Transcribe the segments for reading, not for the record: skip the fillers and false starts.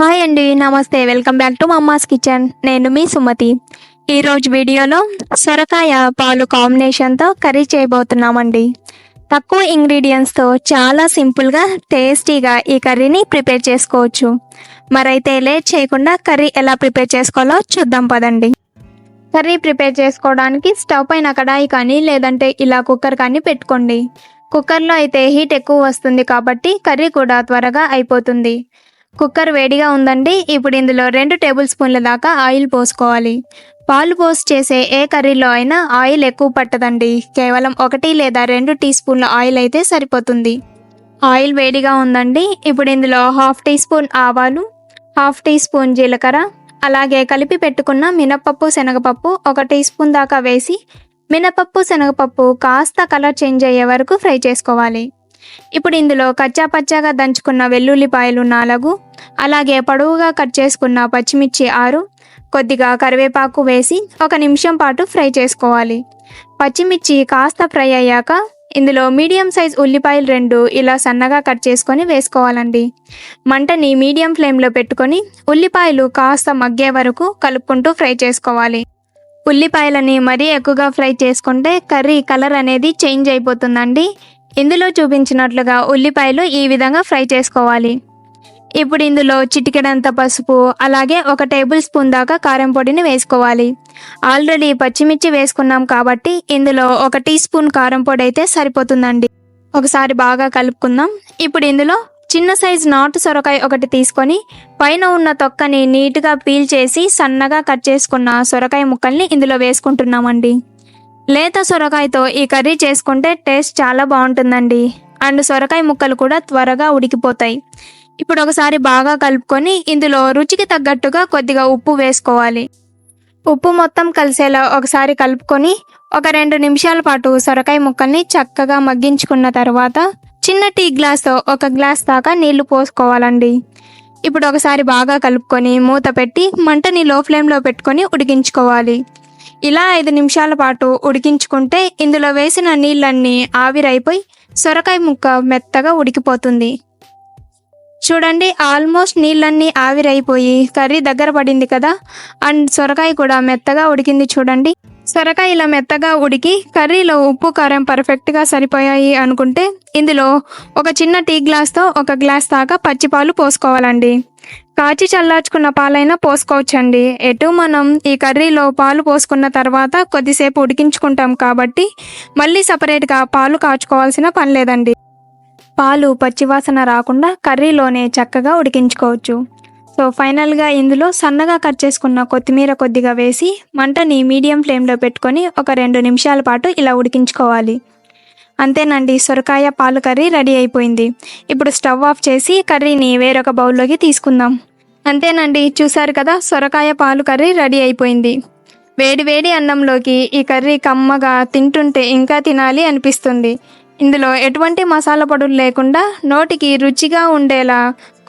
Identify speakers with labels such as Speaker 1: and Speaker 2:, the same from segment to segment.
Speaker 1: Hi అండి. నమస్తే. Welcome back to mama's kitchen. నేను మీ సుమతి. ఈరోజు వీడియోలో సొరకాయ పాలు కాంబినేషన్తో కర్రీ చేయబోతున్నామండి. తక్కువ ఇంగ్రీడియంట్స్తో చాలా సింపుల్గా టేస్టీగా ఈ కర్రీని ప్రిపేర్ చేసుకోవచ్చు. మరైతే లేట్ చేయకుండా కర్రీ ఎలా ప్రిపేర్ చేసుకోవాలో చూద్దాం పదండి. కర్రీ ప్రిపేర్ చేసుకోవడానికి స్టవ్ పైన కడాయి కానీ లేదంటే ఇలా కుక్కర్ కానీ పెట్టుకోండి. కుక్కర్లో అయితే హీట్ ఎక్కువ వస్తుంది కాబట్టి కర్రీ కూడా త్వరగా అయిపోతుంది. కుక్కర్ వేడిగా ఉందండి. ఇప్పుడు ఇందులో 2 టేబుల్ స్పూన్ల దాకా ఆయిల్ పోసుకోవాలి. పాలు పోసి చేసే ఏ కర్రీలో అయినా ఆయిల్ ఎక్కువ పట్టదండి. కేవలం 1 లేదా 2 టీ స్పూన్ల ఆయిల్ అయితే సరిపోతుంది. ఆయిల్ వేడిగా ఉందండి. ఇప్పుడు ఇందులో 1/2 టీ స్పూన్ ఆవాలు, 1/2 టీ స్పూన్ జీలకర్ర, అలాగే కలిపి పెట్టుకున్న మినపప్పు, శనగపప్పు 1 టీ స్పూన్ దాకా వేసి మినపప్పు, శనగపప్పు కాస్త కలర్ చేంజ్ అయ్యే వరకు ఫ్రై చేసుకోవాలి. ఇప్పుడు ఇందులో కచ్చా పచ్చాగా దంచుకున్న వెల్లుల్లిపాయలు 4, అలాగే పొడవుగా కట్ చేసుకున్న పచ్చిమిర్చి 6, కొద్దిగా కరివేపాకు వేసి 1 నిమిషం పాటు ఫ్రై చేసుకోవాలి. పచ్చిమిర్చి కాస్త ఫ్రై అయ్యాక ఇందులో మీడియం సైజ్ ఉల్లిపాయలు 2 ఇలా సన్నగా కట్ చేసుకొని వేసుకోవాలండి. మంటని మీడియం ఫ్లేమ్లో పెట్టుకొని ఉల్లిపాయలు కాస్త మగ్గే వరకు కలుపుకుంటూ ఫ్రై చేసుకోవాలి. ఉల్లిపాయలని మరీ ఎక్కువగా ఫ్రై చేసుకుంటే కర్రీ కలర్ అనేది చేంజ్ అయిపోతుందండి. ఇందులో చూపించినట్లుగా ఉల్లిపాయలు ఈ విధంగా ఫ్రై చేసుకోవాలి. ఇప్పుడు ఇందులో చిటికెడంత పసుపు, అలాగే 1 టేబుల్ స్పూన్ దాకా కారం పొడిని వేసుకోవాలి. ఆల్రెడీ పచ్చిమిర్చి వేసుకున్నాం కాబట్టి ఇందులో 1 టీ స్పూన్ కారం పొడి అయితే సరిపోతుందండి. ఒకసారి బాగా కలుపుకుందాం. ఇప్పుడు ఇందులో చిన్న సైజ్ నాటు సొరకాయ 1 తీసుకొని పైన ఉన్న తొక్కని నీట్గా పీల్ చేసి సన్నగా కట్ చేసుకున్న సొరకాయ ముక్కల్ని ఇందులో వేసుకుంటున్నామండి. లేత సొరకాయతో ఈ కర్రీ చేసుకుంటే టేస్ట్ చాలా బాగుంటుందండి. అండ్ సొరకాయ ముక్కలు కూడా త్వరగా ఉడికిపోతాయి. ఇప్పుడు ఒకసారి బాగా కలుపుకొని ఇందులో రుచికి తగ్గట్టుగా కొద్దిగా ఉప్పు వేసుకోవాలి. ఉప్పు మొత్తం కలిసేలా ఒకసారి కలుపుకొని 2 నిమిషాల పాటు సొరకాయ ముక్కల్ని చక్కగా మగ్గించుకున్న తర్వాత చిన్న టీ గ్లాస్తో 1 గ్లాస్ దాకా నీళ్లు పోసుకోవాలండి. ఇప్పుడు ఒకసారి బాగా కలుపుకొని మూత పెట్టి మంటని లో ఫ్లేమ్లో పెట్టుకొని ఉడికించుకోవాలి. ఇలా 5 నిమిషాల పాటు ఉడికించుకుంటే ఇందులో వేసిన నీళ్ళన్నీ ఆవిరైపోయి సొరకాయ ముక్క మెత్తగా ఉడికిపోతుంది. చూడండి, ఆల్మోస్ట్ నీళ్ళన్నీ ఆవిరైపోయి కర్రీ దగ్గర పడింది కదా. అండ్ సొరకాయ కూడా మెత్తగా ఉడికింది చూడండి. సొరకాయ ఇలా మెత్తగా ఉడికి కర్రీలో ఉప్పు కారం పర్ఫెక్ట్గా సరిపోయాయి అనుకుంటే ఇందులో ఒక చిన్న టీ గ్లాస్తో 1 గ్లాస్ దాకా పచ్చిపాలు పోసుకోవాలండి. కాచి చల్లార్చుకున్న పాలైనా పోసుకోవచ్చండి. ఎటు మనం ఈ కర్రీలో పాలు పోసుకున్న తర్వాత కొద్దిసేపు ఉడికించుకుంటాం కాబట్టి మళ్ళీ సపరేట్గా పాలు కాచుకోవాల్సిన పని లేదండి. పాలు పచ్చివాసన రాకుండా కర్రీలోనే చక్కగా ఉడికించుకోవచ్చు. సో ఫైనల్గా ఇందులో సన్నగా కట్ చేసుకున్న కొత్తిమీర కొద్దిగా వేసి మంటని మీడియం ఫ్లేమ్లో పెట్టుకొని 2 నిమిషాల పాటు ఇలా ఉడికించుకోవాలి. అంతేనండి, సొరకాయ పాలు కర్రీ రెడీ అయిపోయింది. ఇప్పుడు స్టవ్ ఆఫ్ చేసి కర్రీని వేరొక బౌల్లోకి తీసుకుందాం. అంతేనండి, చూసారు కదా, సొరకాయ పాలు కర్రీ రెడీ అయిపోయింది. వేడి వేడి అన్నంలోకి ఈ కర్రీ కమ్మగా తింటుంటే ఇంకా తినాలి అనిపిస్తుంది. ఇందులో ఎటువంటి మసాలా పొడులు లేకుండా నోటికి రుచిగా ఉండేలా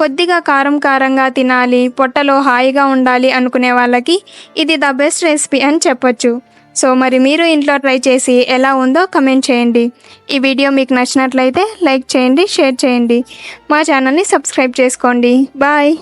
Speaker 1: కొద్దిగా కారంగా తినాలి, పొట్టలో హాయిగా ఉండాలి అనుకునే వాళ్ళకి ఇది ద బెస్ట్ రెసిపీ అని చెప్పొచ్చు. సో మరి మీరు ఇంట్లో ట్రై చేసి ఎలా ఉందో కమెంట్ చేయండి. ఈ వీడియో మీకు నచ్చినట్లయితే లైక్ చేయండి, షేర్ చేయండి. మా ఛానల్ని సబ్స్క్రైబ్ చేసుకోండి. బాయ్.